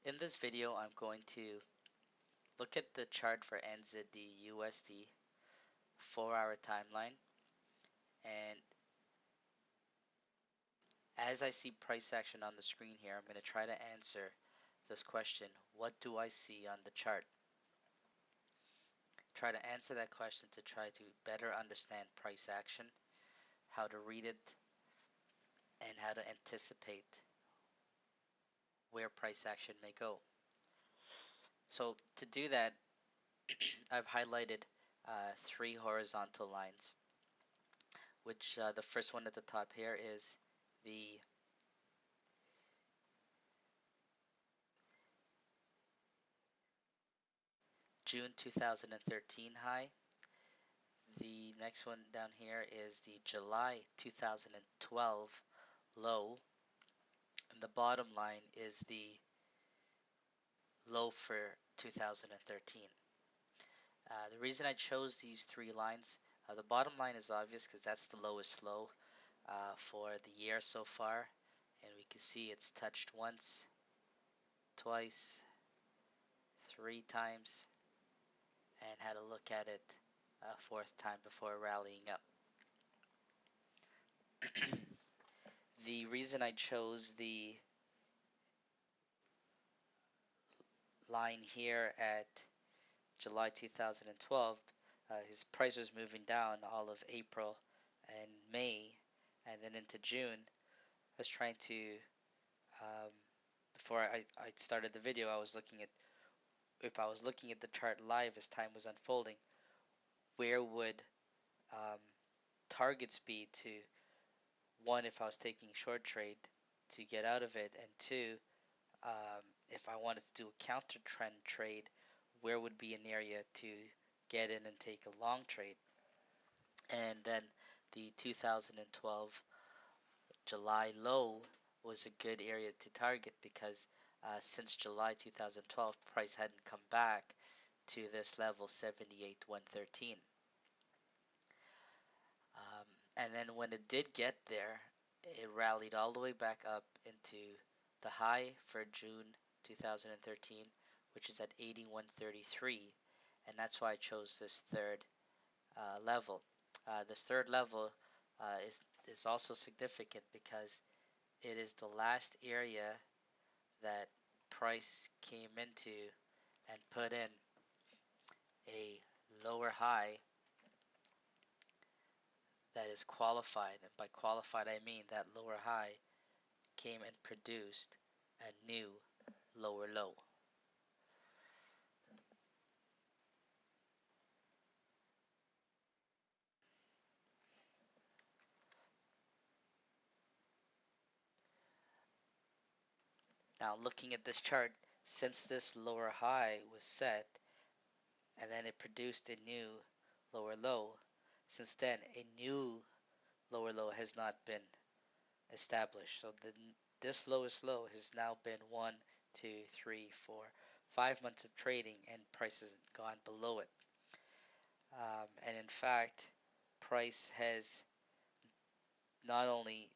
In this video, I'm going to look at the chart for NZDUSD 4-hour timeline, and as I see price action on the screen here, I'm going to try to answer this question: what do I see on the chart? Try to answer that question to try to better understand price action, how to read it, and how to anticipate where price action may go. So to do that, I've highlighted three horizontal lines, which the first one at the top here is the June 2013 high. The next one down here is the July 2012 low, and the bottom line is the low for 2013. The reason I chose these three lines, the bottom line is obvious because that's the lowest low for the year so far, and we can see it's touched once, twice, three times, and had a look at it a fourth time before rallying up. The reason I chose the line here at July 2012, his price was moving down all of April and May, and then into June. I was trying to, um, before I started the video, I was looking at, if I was looking at the chart live as time was unfolding, where would um, targets be to, one, if I was taking short trade to get out of it, and two, if I wanted to do a counter trend trade, where would be an area to get in and take a long trade. And then the 2012 July low was a good area to target because since July 2012, price hadn't come back to this level 78,113. And then when it did get there, it rallied all the way back up into the high for June 2013, which is at 81.33, and that's why I chose this third level. This third level is also significant because it is the last area that price came into and put in a lower high that is qualified, and by qualified I mean that lower high came and produced a new lower low. Now looking at this chart, since this lower high was set and then it produced a new lower low, since then a new lower low has not been established. So this lowest low has now been 1, 2, 3, 4, 5 months of trading, and price has gone below it. And in fact, price has not only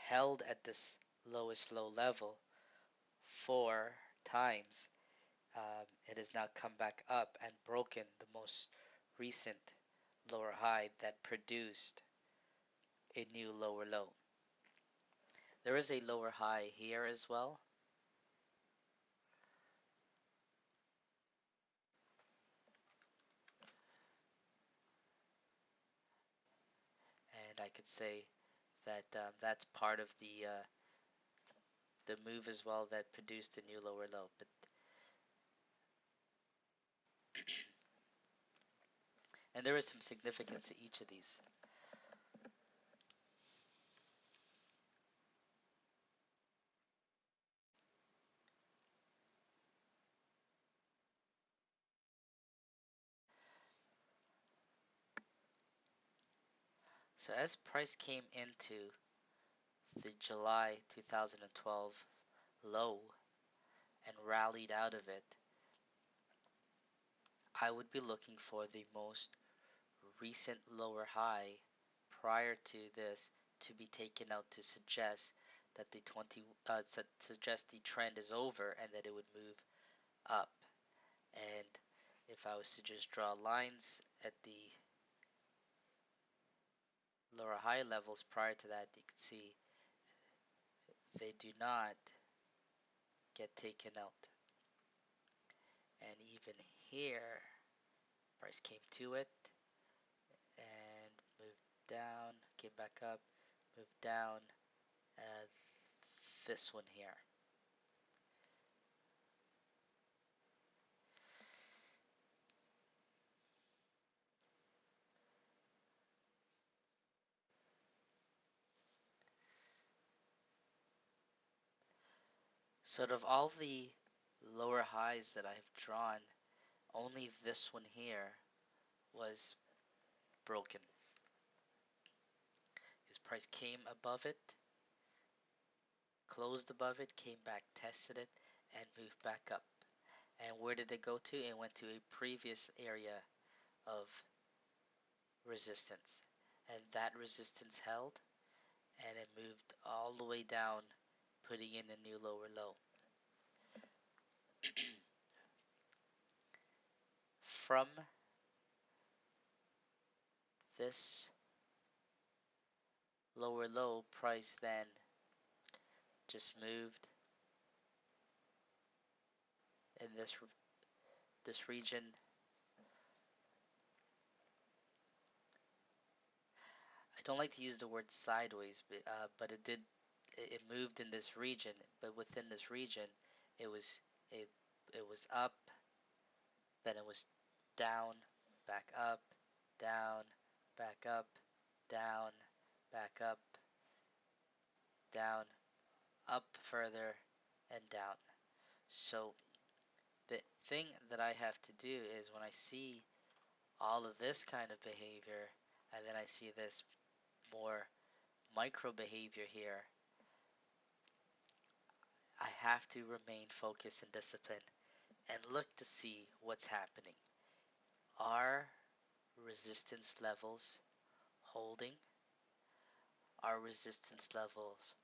held at this lowest low level 4 times, it has now come back up and broken the most recent lower high that produced a new lower low. There is a lower high here as well, and I could say that that's part of the move as well that produced a new lower low. But and there is some significance to each of these. So as price came into the July 2012 low and rallied out of it, I would be looking for the most recent lower high prior to this to be taken out to suggest that the 20 suggests the trend is over and that it would move up. And if I was to just draw lines at the lower high levels prior to that, you can see they do not get taken out. And even here, price came to it and moved down, came back up, moved down, this one here. So out of all the lower highs that I've drawn, only this one here was broken. His price came above it, closed above it, came back, tested it, and moved back up. And where did it go to? It went to a previous area of resistance. And that resistance held, and it moved all the way down, putting in a new lower low. From this lower low, price then just moved in this region. I don't like to use the word sideways, but it moved in this region. But within this region, it was it it was up, then it was down, back up, down, back up, down, back up, down, up further, and down. So the thing that I have to do is when I see all of this kind of behavior, and then I see this more micro behavior here, I have to remain focused and disciplined and look to see what's happening. Are resistance levels holding? Are resistance levels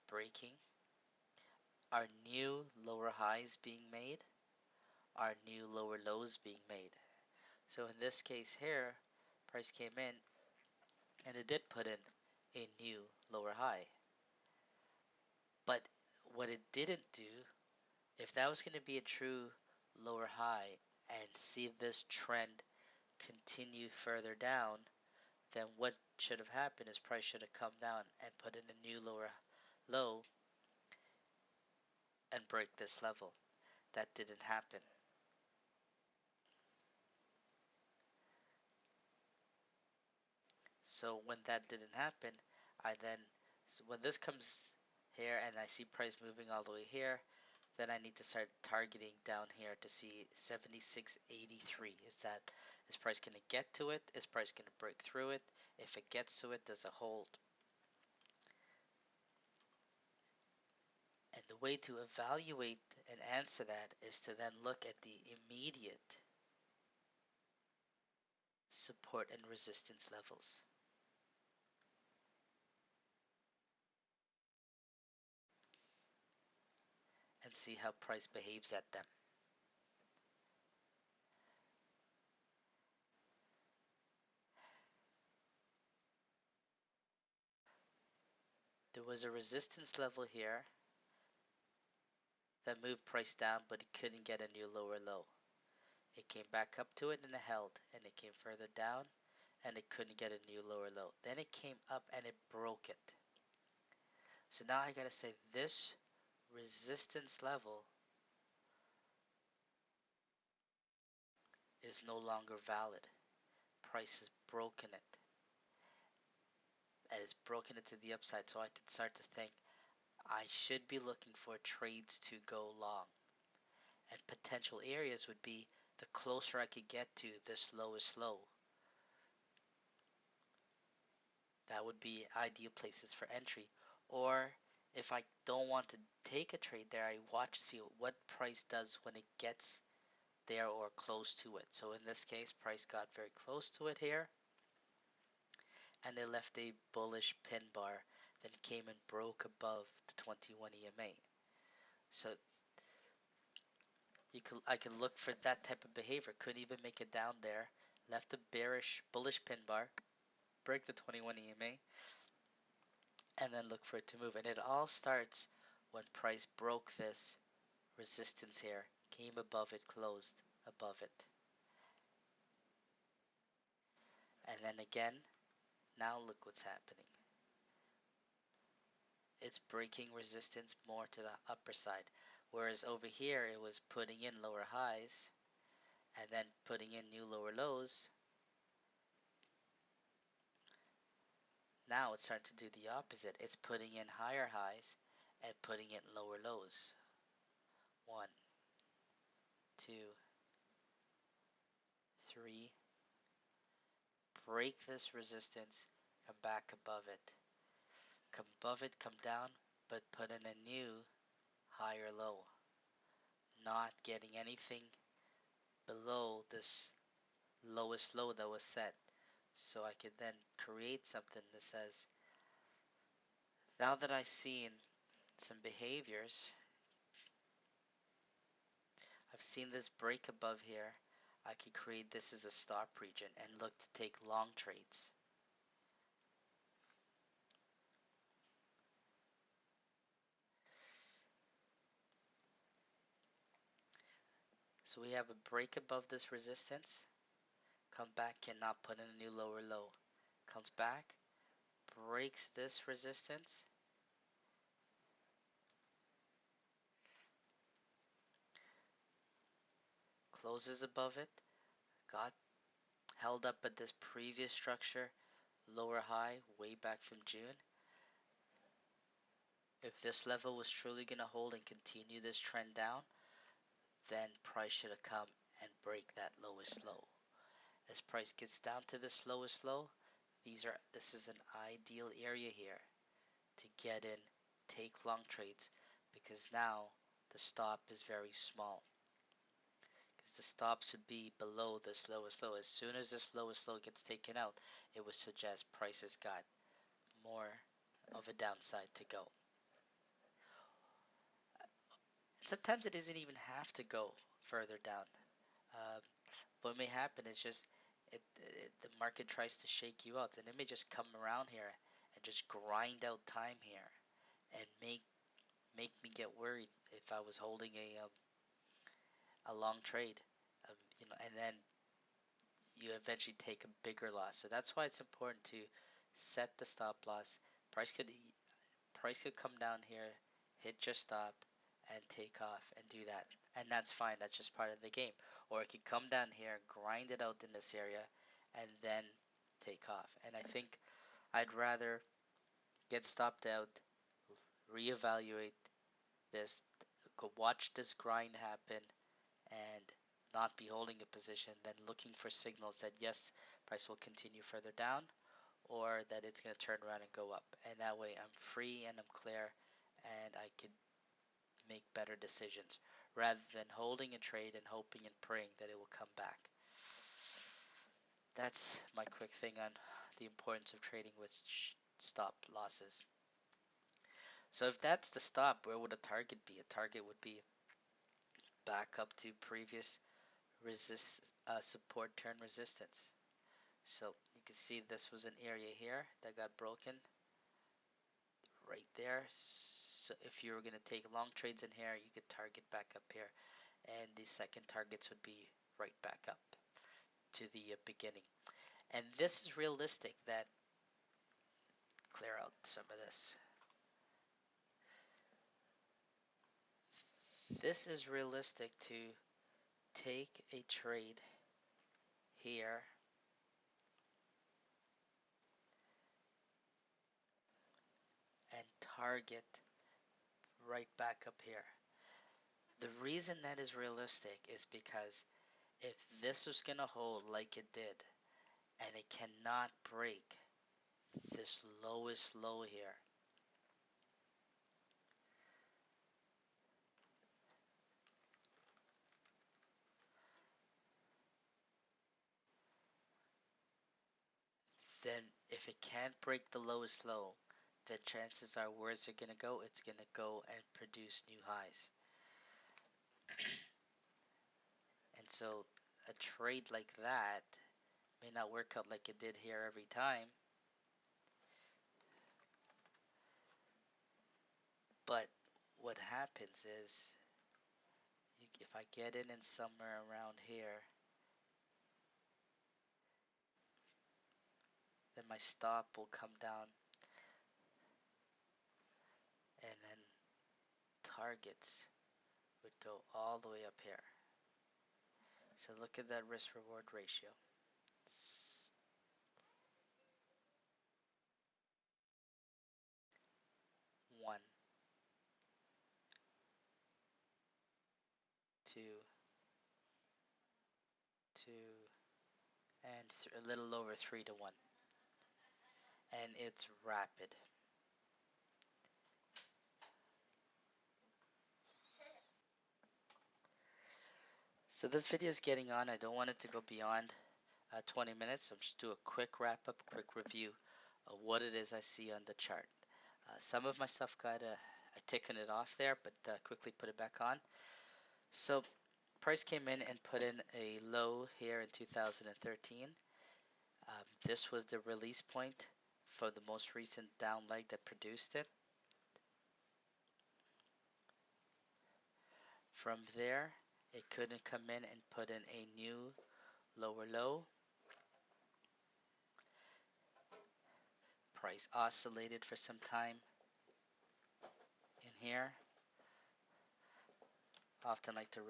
breaking? Are new lower highs being made? Are new lower lows being made? So in this case here, price came in and it did put in a new lower high. But what it didn't do, if that was going to be a true lower high and see this trend continue further down, then what should have happened is price should have come down and put in a new lower low and break this level. That didn't happen. So when that didn't happen, so when this comes here and I see price moving all the way here, then I need to start targeting down here to see 76.83. Is price going to get to it? Is price going to break through it? If it gets to it, does it hold? And the way to evaluate and answer that is to then look at the immediate support and resistance levels and see how price behaves at them. There was a resistance level here that moved price down, but it couldn't get a new lower low. It came back up to it and it held, and it came further down and it couldn't get a new lower low. Then it came up and it broke it. So now I gotta say this resistance level is no longer valid. Price has broken it. And it's broken it to the upside, so I can start to think I should be looking for trades to go long. And potential areas would be the closer I could get to this lowest low. That would be ideal places for entry. Or if I don't want to take a trade there, I watch to see what price does when it gets there or close to it. So in this case, price got very close to it here, and it left a bullish pin bar then came and broke above the 21 EMA. So I could look for that type of behavior. Couldn't even make it down there. Left a bullish pin bar, break the 21 EMA, and then look for it to move. And it all starts when price broke this resistance here, came above it, closed above it. And then again, now look what's happening. It's breaking resistance more to the upper side. Whereas over here, it was putting in lower highs and then putting in new lower lows. Now it's starting to do the opposite. It's putting in higher highs and putting in lower lows. 1, 2, 3. Break this resistance, come back above it. Come above it, come down, but put in a new higher low. Not getting anything below this lowest low that was set. So I could then create something that says, now that I've seen some behaviors, I've seen this break above here, I could create this as a stop region and look to take long trades. So we have a break above this resistance, come back, cannot put in a new lower low, comes back, breaks this resistance, closes above it, got held up at this previous structure, lower high, way back from June. If this level was truly going to hold and continue this trend down, then price should have come and break that lowest low. As price gets down to this lowest low, this is an ideal area here to get in, take long trades, because now the stop is very small. Because the stops would be below this lowest low. As soon as this lowest low gets taken out, it would suggest price has got more of a downside to go. Sometimes it doesn't even have to go further down. What may happen is just the market tries to shake you out, and it may just come around here and just grind out time here and make me get worried if I was holding a long trade, and then you eventually take a bigger loss. So that's why it's important to set the stop loss. Price could come down here, hit your stop, and take off and do that. And that's fine. That's just part of the game. Or it could come down here, grind it out in this area, and then take off. And I think I'd rather get stopped out, reevaluate this, go watch this grind happen, and not be holding a position, than looking for signals that yes, price will continue further down, or that it's going to turn around and go up. And that way I'm free and I'm clear, and I could make better decisions rather than holding a trade and hoping and praying that it will come back. That's my quick thing on the importance of trading with stop losses. So if that's the stop, where would a target be? A target would be back up to previous support turn resistance. So you can see this was an area here that got broken right there. So if you were going to take long trades in here, you could target back up here, and the second targets would be right back up to the beginning. And this is realistic. That clear out some of this. This is realistic to take a trade here and target right back up here. The reason that is realistic is because if this was going to hold like it did, and it cannot break this lowest low here, then if it can't break the lowest low, the chances are where's it gonna go? It's gonna go and produce new highs. And so a trade like that may not work out like it did here every time, but what happens is if I get in somewhere around here, then my stop will come down and then targets would go all the way up here. So look at that risk reward ratio. It's 1, 2, 2, and a little over 3 to 1. And it's rapid. So this video is getting on. I don't want it to go beyond 20 minutes. So I'm just do a quick wrap up, quick review of what it is I see on the chart. Some of my stuff I taken it off there, but quickly put it back on. So price came in and put in a low here in 2013. This was the release point for the most recent down leg that produced it. From there, it couldn't come in and put in a new lower low. Price oscillated for some time in here. I often like to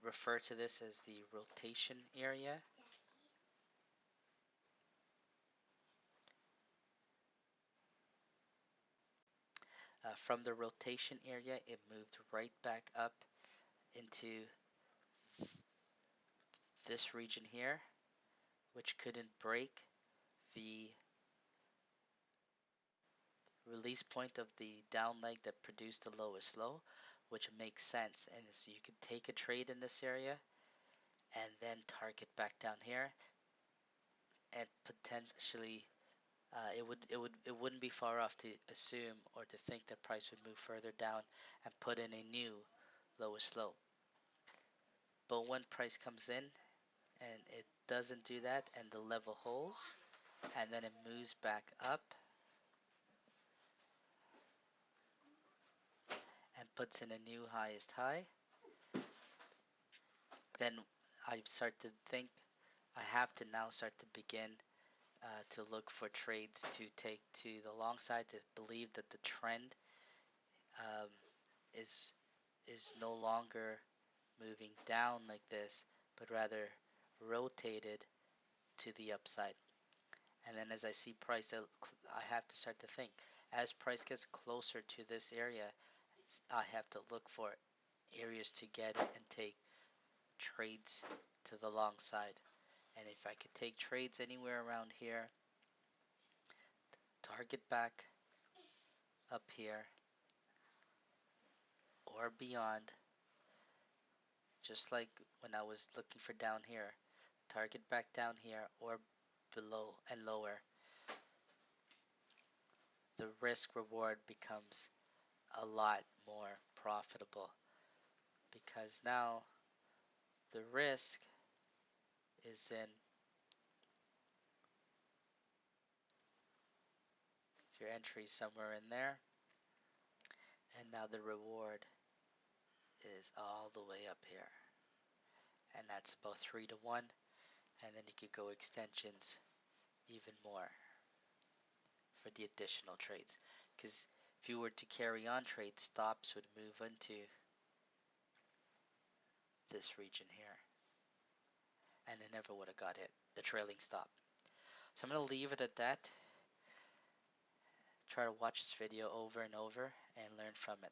refer to this as the rotation area. From the rotation area, it moved right back up into this region here, which couldn't break the release point of the down leg that produced the lowest low, which makes sense. And so you could take a trade in this area and then target back down here, and potentially it wouldn't be far off to assume or to think that price would move further down and put in a new lowest low. But when price comes in and it doesn't do that and the level holds and then it moves back up and puts in a new highest high, then I start to think I have to now start to begin to look for trades to take to the long side, to believe that the trend um, is no longer moving down like this, but rather rotated to the upside. And then as I see price, I have to start to think, as price gets closer to this area, I have to look for areas to get and take trades to the long side. And if I could take trades anywhere around here, target back up here or beyond, just like when I was looking for down here, target back down here or below and lower, the risk reward becomes a lot more profitable, because now the risk is in, if your entry is somewhere in there, and now the reward is all the way up here, and that's about 3 to 1, and then you could go extensions even more for the additional trades, because if you were to carry on trades, stops would move into this region here, and it never would have got hit, the trailing stop. So I'm going to leave it at that. Try to watch this video over and over and learn from it.